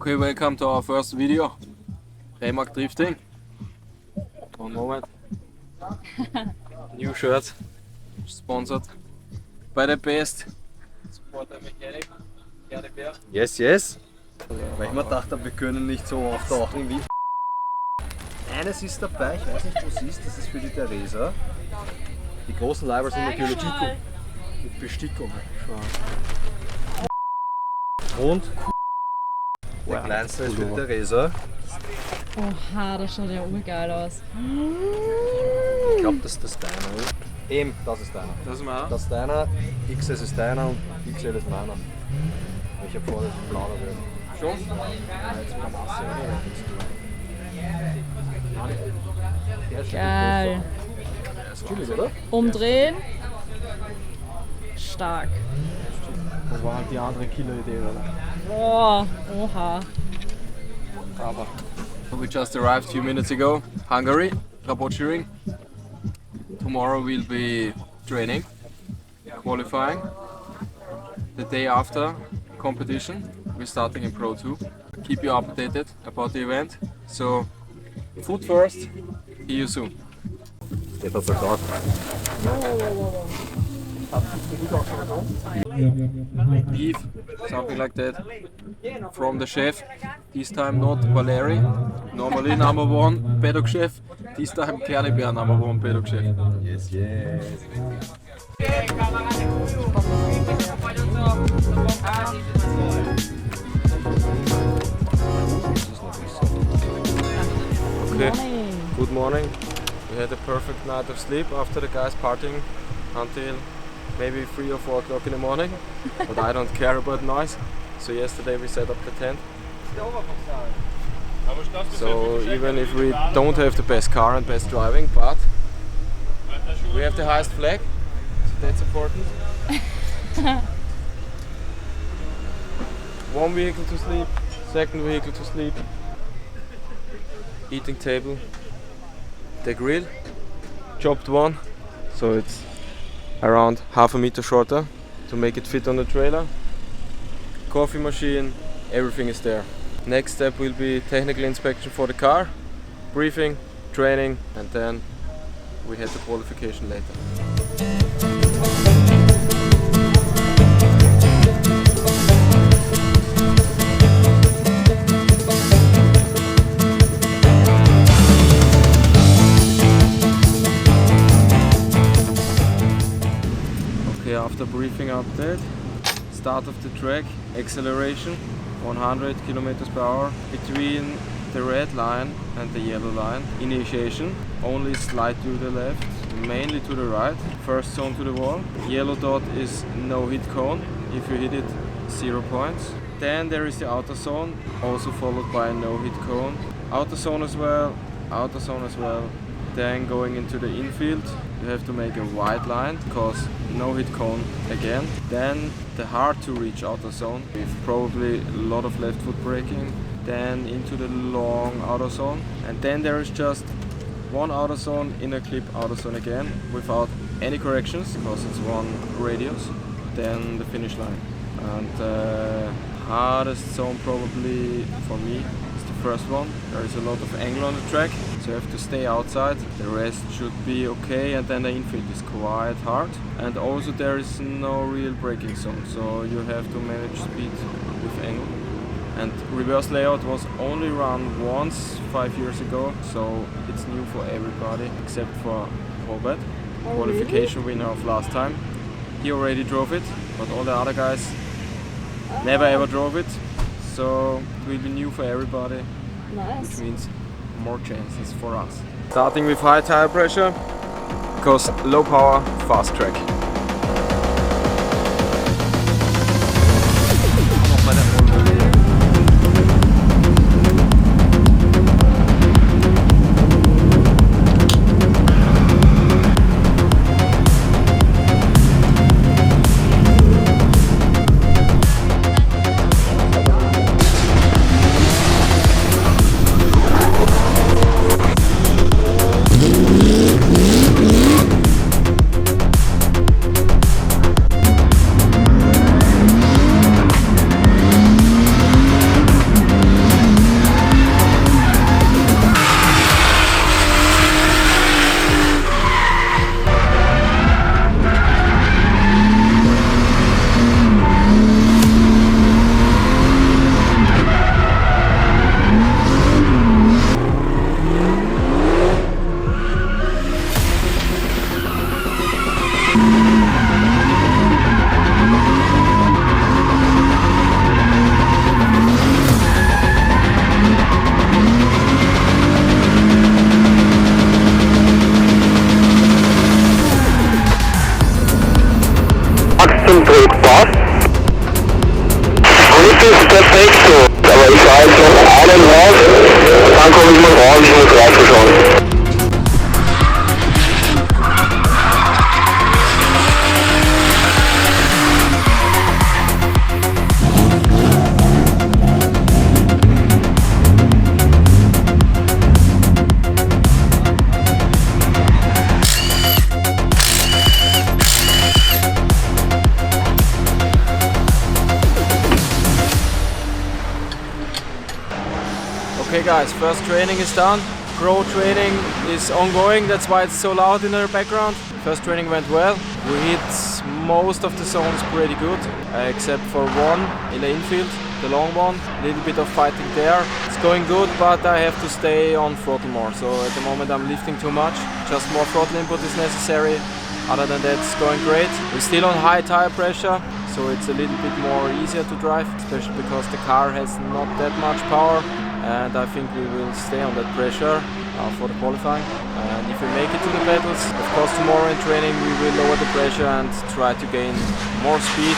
Okay, welcome to our first video. Remark drifting. One moment. New shirt, sponsored by the best supporter mechanic. Yes, yes. Weil ich mir gedacht habe, wir können nicht so auftauchen wie. Eines ist dabei, ich weiß nicht, wo es ist, das ist für die Theresa. Die großen Leiber sind natürlich mit Bestickung. Und der kleinste ist für die Theresa. Oha, das schaut ja urgeil aus. Ich glaube, das ist deiner. Eben, das ist deiner. Das ist meiner? Das ist deiner, XS ist deiner und XL ist meiner. Ich habe vor, dass es blauer wird. Schon? Geil. Chillig, oder? Umdrehen. Stark. Das war halt die andere Killer-Idee, oder? Boah, oha. Aber. We just arrived a few minutes ago, Hungary, Rabocsiring. Tomorrow we'll be training, qualifying. The day after competition, we're starting in Pro 2. Keep you updated about the event. So, food first, see you soon. Jetzt hat's verkauft. Beef, something like that, from the chef. This time not Valeri, normally number one paddock chef. This time Kernebär number one paddock chef. Yes, yes. Okay, good morning. We had a perfect night of sleep after the guys partying until maybe 3 or 4 o'clock in the morning. But I don't care about noise. So yesterday we set up the tent. So even if we don't have the best car and best driving, but we have the highest flag, so that's important. One vehicle to sleep, second vehicle to sleep, eating table, the grill, chopped one, so it's around half a meter shorter to make it fit on the trailer. Coffee machine, everything is there. Next step will be technical inspection for the car, briefing, training, and then we head to qualification later. Okay, after briefing update, start of the track, acceleration 100 km per hour between the red line and the yellow line. Initiation, only slide to the left, mainly to the right. First zone to the wall. Yellow dot is no hit cone. If you hit it, 0 points. Then there is the outer zone, also followed by a no hit cone. Outer zone as well, outer zone as well. Then going into the infield, you have to make a wide line because no hit cone again. Then the hard to reach outer zone with probably a lot of left foot braking. Then into the long outer zone, and then there is just one outer zone, inner clip outer zone again without any corrections because it's one radius. Then the finish line, and the hardest zone probably for me is the first one. There is a lot of angle on the track, so you have to stay outside. The rest should be okay, and then the infield is quite hard. And also there is no real braking zone, so you have to manage speed with angle. And reverse layout was only run once 5 years ago, so it's new for everybody except for Robert, qualification winner of last time. He already drove it, but all the other guys never ever drove it, so it will be new for everybody, Nice. which means more chances for us. Starting with high tire pressure, because low power, fast track. Okay guys, first training is done. Pro training is ongoing, that's why it's so loud in the background. First training went well. We hit most of the zones pretty good, except for one in the infield, the long one. A little bit of fighting there. It's going good, but I have to stay on throttle more. So at the moment I'm lifting too much. Just more throttle input is necessary. Other than that, it's going great. We're still on high tire pressure, so it's a little bit more easier to drive, especially because the car has not that much power. And I think we will stay on that pressure for the qualifying. And if we make it to the battles, of course tomorrow in training we will lower the pressure and try to gain more speed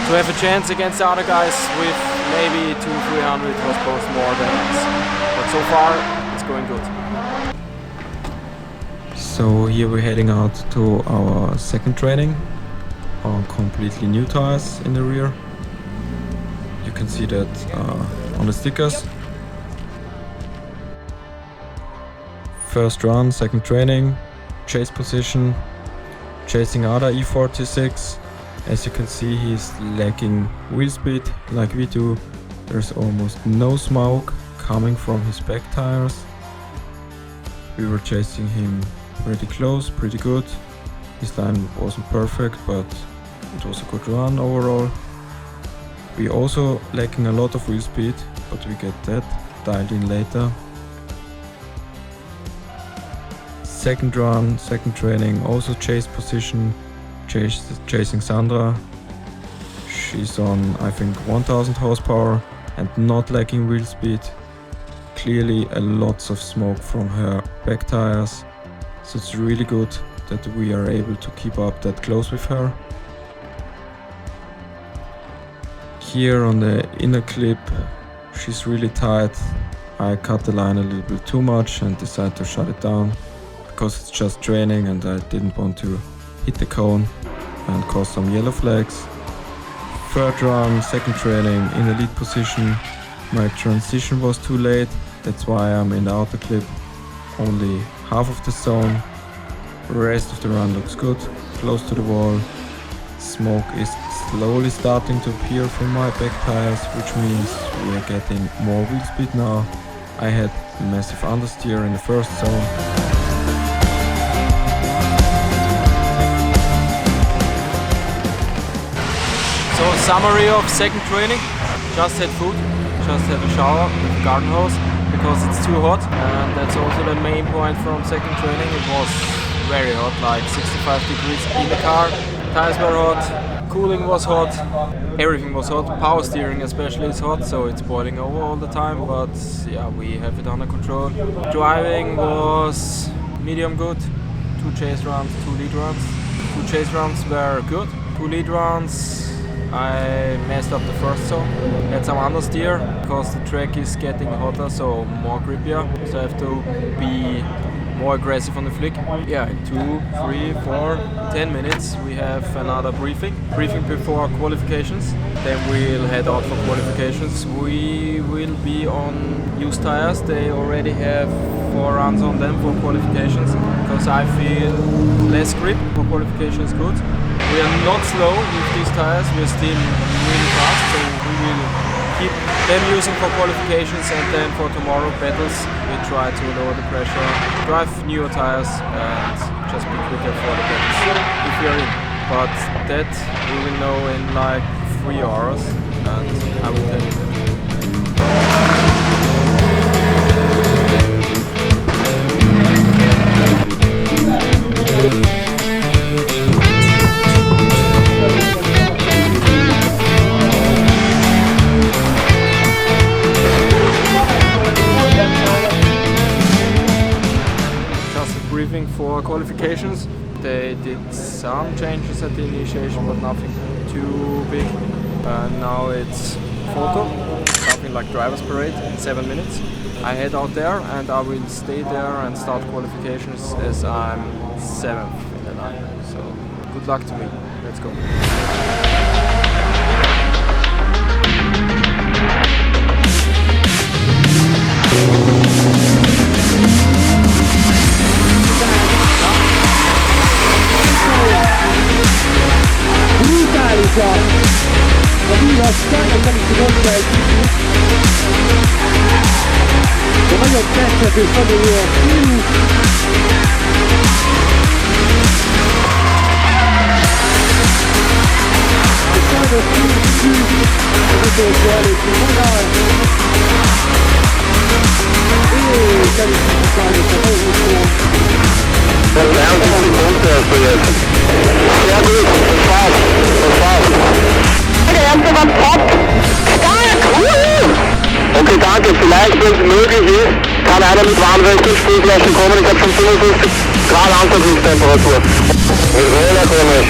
to have a chance against the other guys with maybe 200-300 horsepower more than us. But so far it's going good. So here we're heading out to our second training on completely new tires in the rear. You can see that on the stickers. First run, second training, chase position, chasing other E46. As you can see, he's lacking wheel speed like we do. There's almost no smoke coming from his back tires. We were chasing him pretty close, pretty good. His line wasn't perfect, but it was a good run overall. We also lacking a lot of wheel speed, but we get that dialed in later. Second run, second training, also chase position, chasing Sandra. She's on, I think, 1000 horsepower and not lacking wheel speed. Clearly lots of smoke from her back tires, so it's really good that we are able to keep up that close with her. Here on the inner clip, she's really tight. I cut the line a little bit too much and decided to shut it down, because it's just training and I didn't want to hit the cone and cause some yellow flags. Third run, second training, in the lead position. My transition was too late, that's why I'm in the outer clip. Only half of the zone. The rest of the run looks good, close to the wall. Smoke is slowly starting to appear from my back tires, which means we are getting more wheel speed now. I had massive understeer in the first zone. So summary of second training, just had food, just had a shower with a garden hose because it's too hot, and that's also the main point from second training. It was very hot, like 65 degrees in the car, tires were hot, cooling was hot, everything was hot, power steering especially is hot, so it's boiling over all the time, but yeah, we have it under control. Driving was medium good, 2 chase runs, 2 lead runs. 2 chase runs were good, 2 lead runs I messed up the first zone, had some understeer because the track is getting hotter, so more grippier, so I have to be more aggressive on the flick. Yeah, in 2, 3, 4, 10 minutes we have another briefing before qualifications. Then we'll head out for qualifications. We will be on used tires. They already have 4 runs on them for qualifications, because I feel less grip for qualifications good. We are not slow with these tires, we are still really fast, so we will keep them using for qualifications, and then for tomorrow battles we try to lower the pressure, drive newer tires and just be quicker for the battles if we are in. But that we will know in like 3 hours, and I will tell you. For qualifications, they did some changes at the initiation, but nothing too big. Now it's photo, something like driver's parade in 7 minutes. I head out there and I will stay there and start qualifications as I'm 7th in the line. So good luck to me. Let's go. Brutálisan! A vízas, ennek nem is tudom, hogy Okay, danke. Vielleicht, wenn es möglich ist, kann einer mit warmwechseln Sprühflaschen kommen. Ich habe schon 55 Grad Ansatzungstemperatur. Mit Roller komme ich.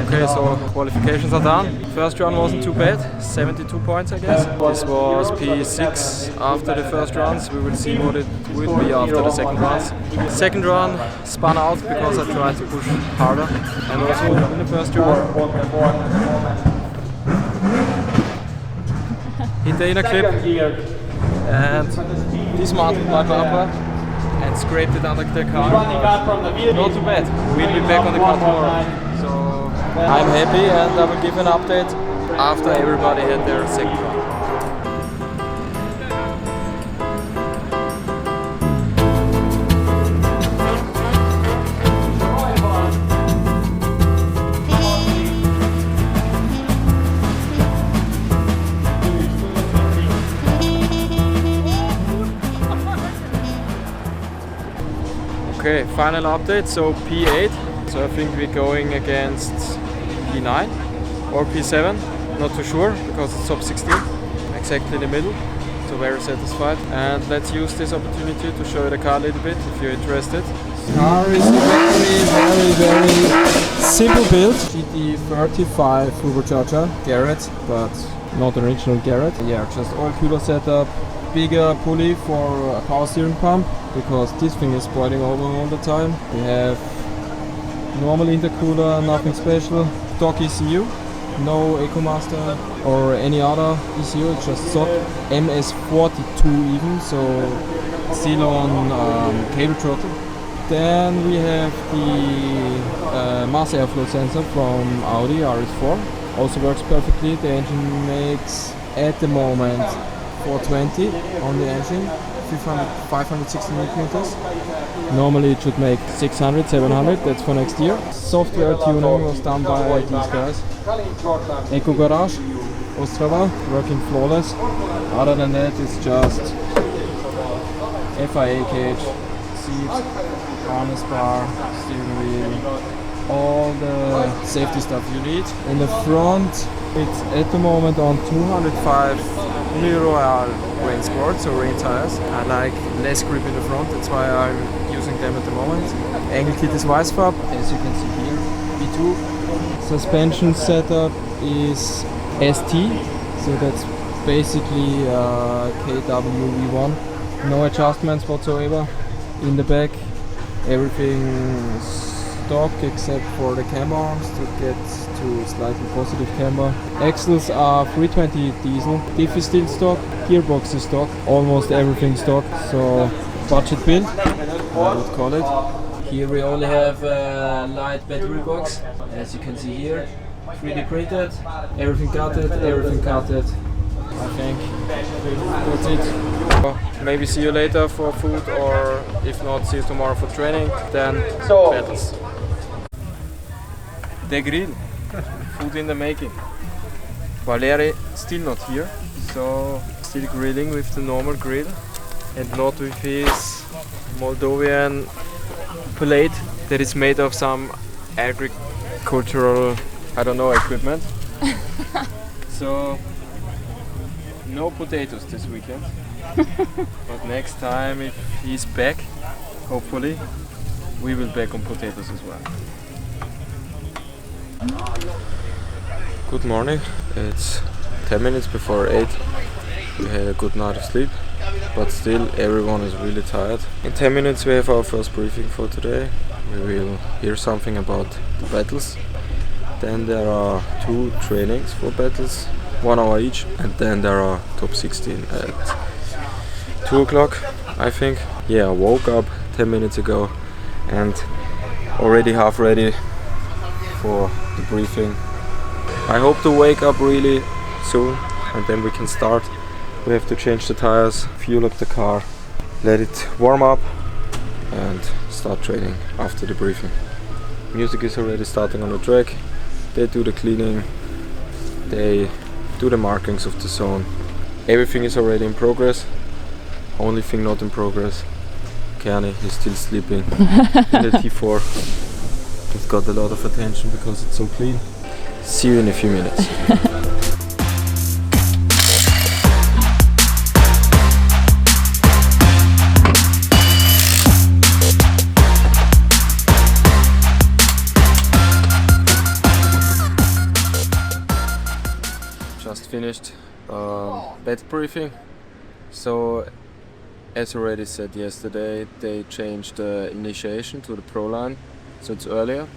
Okay, so qualifications are done. First run wasn't too bad, 72 points I guess. This was P6 after the first runs. We will see what it will be after the second runs. Second run spun out because I tried to push harder. And also in the first run hit the inner clip and dismantled my bumper and scraped it under the car. Not too bad. We'll be back on the car tomorrow. So I'm happy and I will give an update after everybody had their second run. Okay, final update, so P8. So I think we're going against P9 or P7, not too sure because it's top 16, exactly in the middle, so very satisfied. And let's use this opportunity to show you the car a little bit if you're interested. Car is a very simple build. GT35 turbocharger, Garrett, but not original Garrett. Yeah, just all cooler setup, bigger pulley for a power steering pump because this thing is boiling over all the time. We have normal intercooler, nothing special. Stock ECU, no EcoMaster or any other ECU, it's just stock. MS42 even, so Ceylon cable throttle. Then we have the mass airflow sensor from Audi RS4. Also works perfectly. The engine makes at the moment 420 on the engine. 560 millimeters. Normally it should make 600, 700, that's for next year. Software tuning was done by these guys. Eco Garage, Ostrava, working flawless. Other than that it's just FIA cage, seat, harness bar, steering wheel, all the safety stuff you need. In the front it's at the moment on 205 Royal rain sports or rain tires. I like less grip in the front, that's why I'm using them at the moment. Angle kit is Weissfarb, as you can see here, V2. Suspension setup is ST, so that's basically KW V1. No adjustments whatsoever. In the back, everything stock except for the camber arms to get to slightly positive camber. Axles are 320 diesel, diff is still stock, gearbox is stock, almost everything stock, so budget build, I would call it. Here we only have a light battery box, as you can see here, 3D printed, everything cutted, I think that's it. Maybe see you later for food, or if not, see you tomorrow for training, then battles. The grill, food in the making. Valeri still not here, so still grilling with the normal grill and not with his Moldovan plate that is made of some agricultural, I don't know, equipment. So no potatoes this weekend, but next time if he's back, hopefully, we will back on potatoes as well. Good morning. It's 10 minutes before 8. We had a good night of sleep, but still everyone is really tired. In 10 minutes we have our first briefing for today. We will hear something about the battles. Then there are 2 trainings for battles, 1 hour each, and then there are top 16 at 2 o'clock, I think. Yeah, I woke up 10 minutes ago and already half ready for the briefing. I hope to wake up really soon and then we can start. We have to change the tires, fuel up the car, let it warm up and start training after the briefing. Music is already starting on the track. They do the cleaning, they do the markings of the zone. Everything is already in progress. Only thing not in progress, Kearney is still sleeping in the T4. It got a lot of attention because it's so clean. See you in a few minutes. Just finished battle briefing. So, as already said yesterday, they changed the initiation to the pro line, so it's earlier.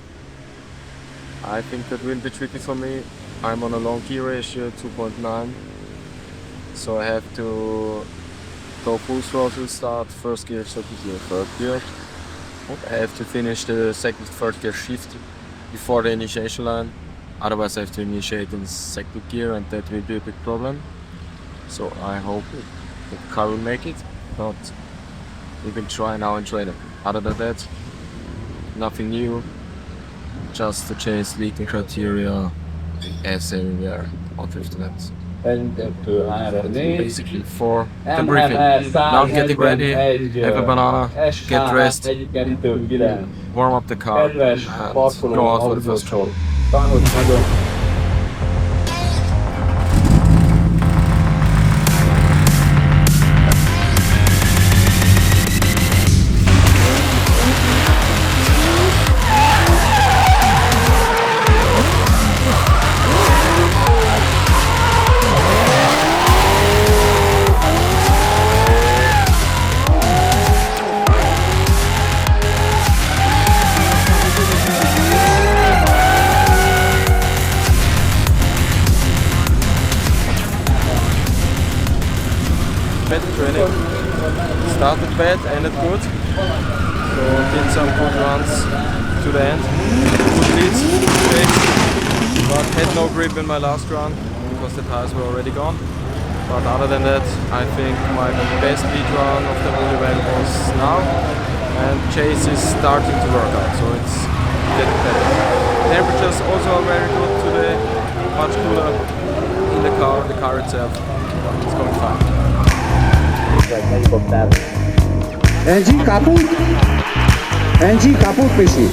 I think that will be tricky for me. I'm on a long gear ratio, 2.9, so I have to go full throttle, start first gear, second gear, third gear. I have to finish the second, third gear shift before the initiation line. Otherwise I have to initiate in second gear and that will be a big problem. So I hope the car will make it, but we will try now and training. Other than that, nothing new. Just to change leaking criteria as everywhere on 50 laps. Basically for the briefing. Now I'm getting ready, have a banana, get dressed, warm up the car and go out for the first show. Battle training. Started bad, ended good. So did some good runs to the end. Good leads, shakes, but had no grip in my last run because the tires were already gone. But other than that, I think my best lead run of the whole event was now. And chase is starting to work out, so it's getting better. Temperatures also are very good today, much cooler in the car itself. It's going fine. Engine kaput! Engine kaput, Michi!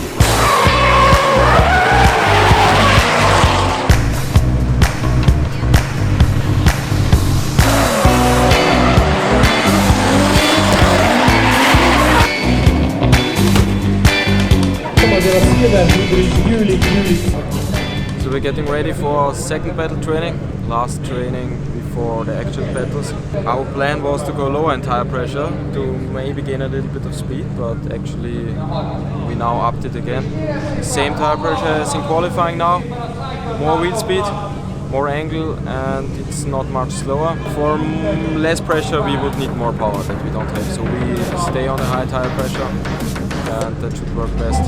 So we're getting ready for our second battle training, last training before the actual battles. Our plan was to go lower in tire pressure to maybe gain a little bit of speed, but actually we now upped it again. Same tire pressure as in qualifying now, more wheel speed, more angle, and it's not much slower. For less pressure we would need more power that we don't have, so we stay on a high tire pressure and that should work best.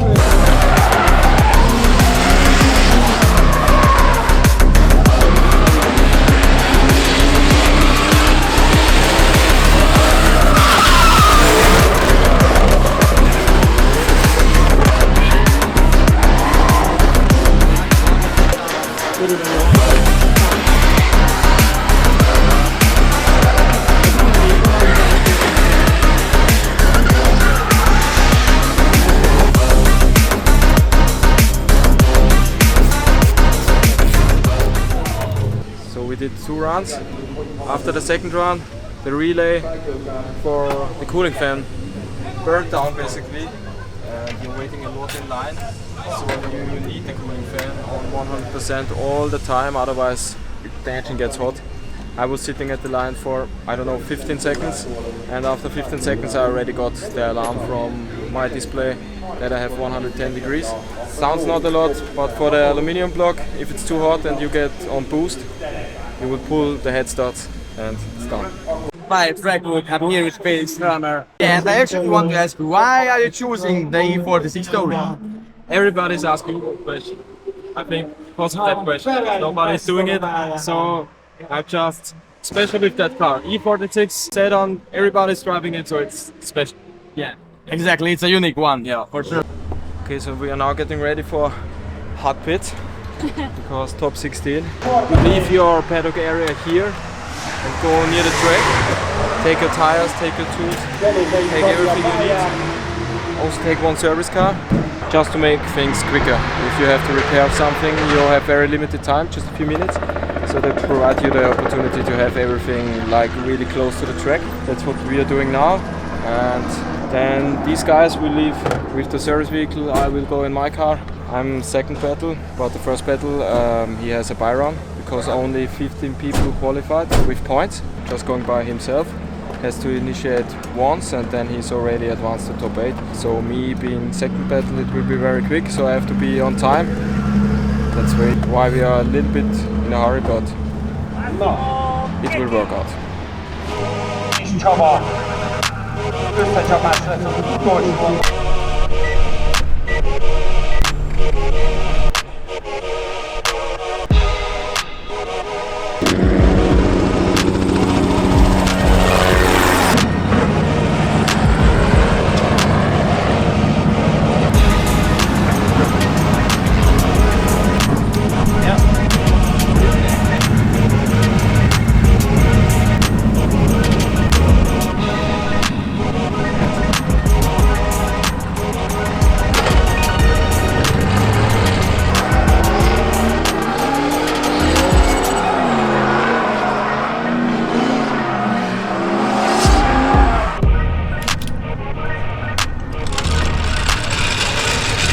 We did 2 runs. After the second run, the relay for the cooling fan burnt down basically. and you're waiting a lot in line, so you need the cooling fan on 100% all the time, otherwise the engine gets hot. I was sitting at the line for, I don't know, 15 seconds, and after 15 seconds I already got the alarm from my display that I have 110 degrees. Sounds not a lot, but for the aluminium block, if it's too hot and you get on boost, you will pull the head studs and it's done. Hi, Trackwood. I'm here with Felix Kramer. And I actually want to ask, why are you choosing the E46 Touring? Everybody's asking that question. I think because of that question. Nobody's doing it, so I just special with that car. E46 sedan, everybody's driving it, so it's special. Yeah, exactly. It's a unique one. Yeah, for sure. Okay, so we are now getting ready for hot pit because top 16. You leave your paddock area here and go near the track. Take your tires, take your tools, take everything you need. Also take one service car, just to make things quicker. If you have to repair something, you'll have very limited time, just a few minutes. So they provide you the opportunity to have everything like really close to the track. That's what we are doing now. And then these guys will leave with the service vehicle. I will go in my car. I'm second battle, but the first battle he has a byrun because only 15 people qualified with points, just going by himself. Has to initiate once and then he's already advanced to top 8. So me being second battle, it will be very quick, so I have to be on time. That's why we are a little bit in a hurry, but it will work out.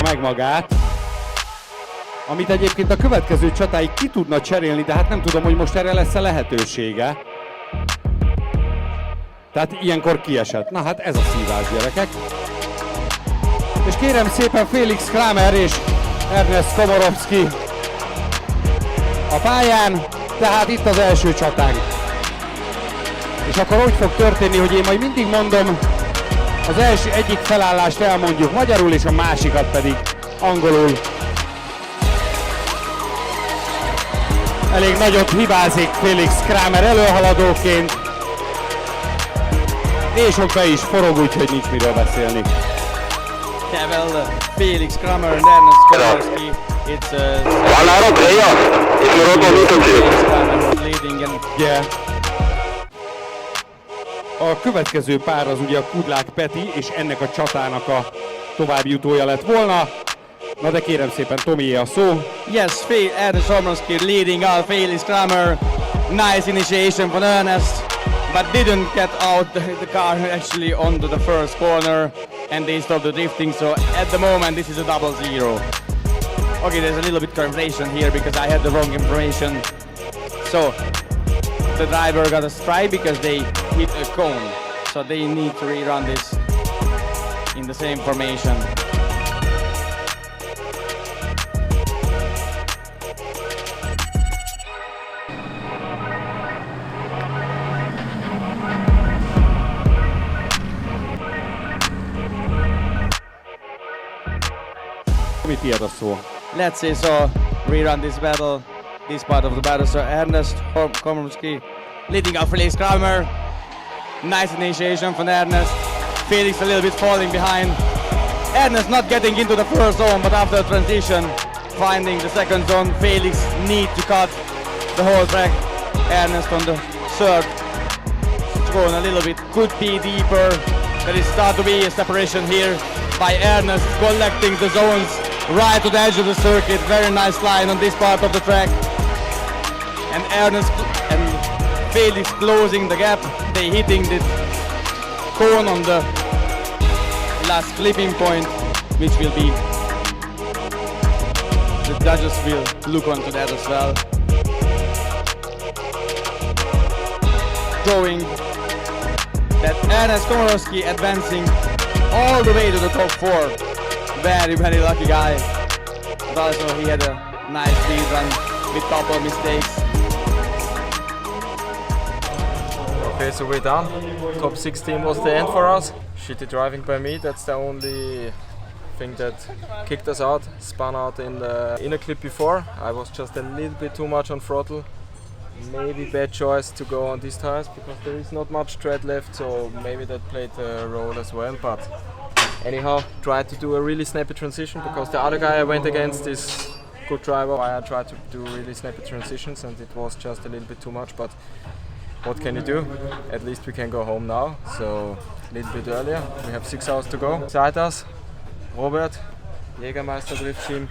Meg magát, amit egyébként a következő csatáig ki tudna cserélni, de hát nem tudom, hogy most erre lesz-e lehetősége. Tehát ilyenkor kiesett. Na hát ez a szívás, gyerekek. És kérem szépen Felix Kramer és Ernest Komorowski a pályán, tehát itt az első csatánk. És akkor úgy fog történni, hogy én majd mindig mondom, az első egyik felállást elmondjuk magyarul, és a másikat pedig angolul. Elég nagyot hibázik Felix Kramer előhaladóként. És ott be is forog, úgyhogy nincs miről beszélni. Yeah, well, Felix Kramer and Ernest Komorowski, it's Felix Kramer was leading and Yeah. A következő pár az ugye a Kudlák Peti, és ennek a csatának a további jutója lett volna. Na de kérem szépen, Tomié a szó. yes, Ernest Komorowski leading out Felix Kramer. Nice initiation from Ernest, but didn't get out the car actually onto the first corner, and they stopped the drifting. So at the moment, this is a 0-0. Okay, there's a little bit conversation here because I had the wrong information. So the driver got a strike because they hit a cone, so they need to rerun this in the same formation. Mi tiéd a szó? Let's see, so rerun this battle, this part of the battle. So Ernest Komorowski leading out Felix Kramer. Nice initiation from Ernest. Felix a little bit falling behind. Ernest not getting into the first zone, but after the transition, finding the second zone. Felix need to cut the whole track. Ernest on the third, going a little bit, could be deeper. There is start to be a separation here by Ernest, collecting the zones right to the edge of the circuit. Very nice line on this part of the track. And Ernest and Felix closing the gap. They hitting the cone on the last clipping point. which will be, the judges will look onto that as well. Showing that Ernest Komorowski advancing all the way to the top 4. Very, very lucky guy. But also he had a nice lead run with couple of mistakes. Okay, so we're done. Top 16 was the end for us. Shitty driving by me, that's the only thing that kicked us out. Spun out in the inner clip before. I was just a little bit too much on throttle. Maybe bad choice to go on these tires because there is not much tread left, so maybe that played a role as well. But anyhow, tried to do a really snappy transition because the other guy I went against is good driver. I tried to do really snappy transitions and it was just a little bit too much, but what can you do? At least we can go home now, so a little bit earlier. We have 6 hours to go. Beside us, Robert, Jägermeister Drift Team.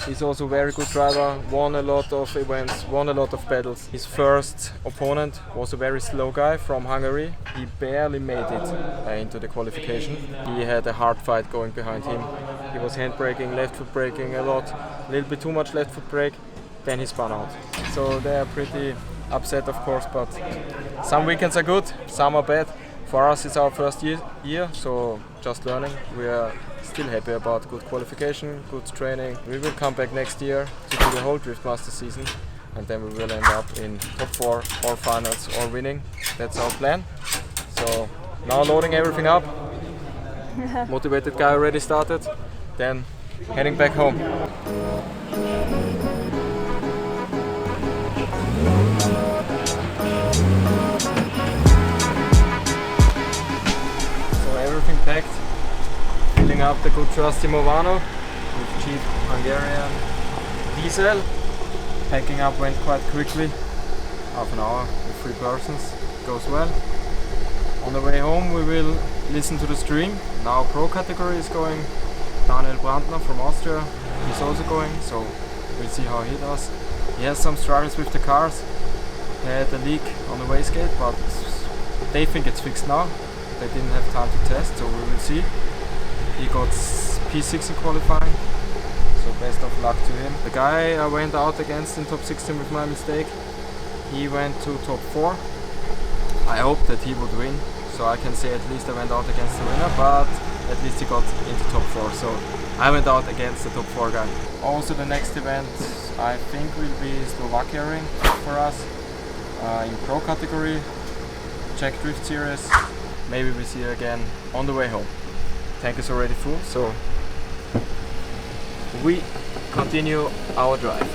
He's also a very good driver, won a lot of events, won a lot of battles. His first opponent was a very slow guy from Hungary. He barely made it into the qualification. He had a hard fight going behind him. He was handbraking, left foot braking a lot, a little bit too much left foot brake, then he spun out. So they are pretty upset of course, but some weekends are good, some are bad. For us it's our first year, so just learning. We are still happy about good qualification, good training. We will come back next year to do the whole Drift Master season and then we will end up in top 4 or finals or winning. That's our plan. So now loading everything up. Motivated guy already started, then heading back home. So everything packed. Filling up the good trusty Movano with cheap Hungarian diesel. Packing up went quite quickly, half an hour with 3 persons, goes well. On the way home we will listen to the stream. Now pro category is going, Daniel Brandner from Austria, he's also going, so we'll see how he does. He has some struggles with the cars, he had a leak on the wastegate, but they think it's fixed now. They didn't have time to test, so we will see. He got P6 in qualifying, so best of luck to him. The guy I went out against in top 16 with my mistake, he went to top 4. I hoped that he would win, so I can say at least I went out against the winner, but at least he got into top 4, so I went out against the top 4 guy. Also the next event I think will be Slovakiaring for us, in pro category, Czech Drift Series. Maybe we see you again on the way home. Tank is already full, so we continue our drive.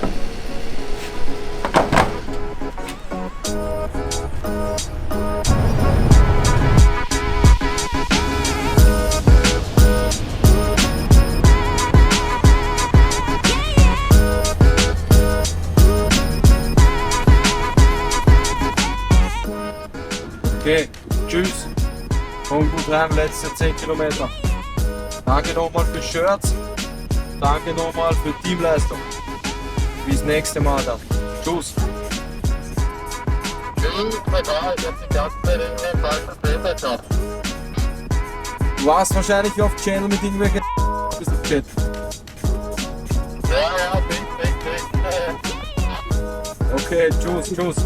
Okay, tschüss. Kommt gut rein, letzte 10 Kilometer. Danke nochmal für Shirts. Danke nochmal für Teamleistung. Bis nächste Mal dann. Tschüss. Du warst wahrscheinlich auf Channel mit irgendwelchen bist du Chat. Ja, bin. Okay, tschüss.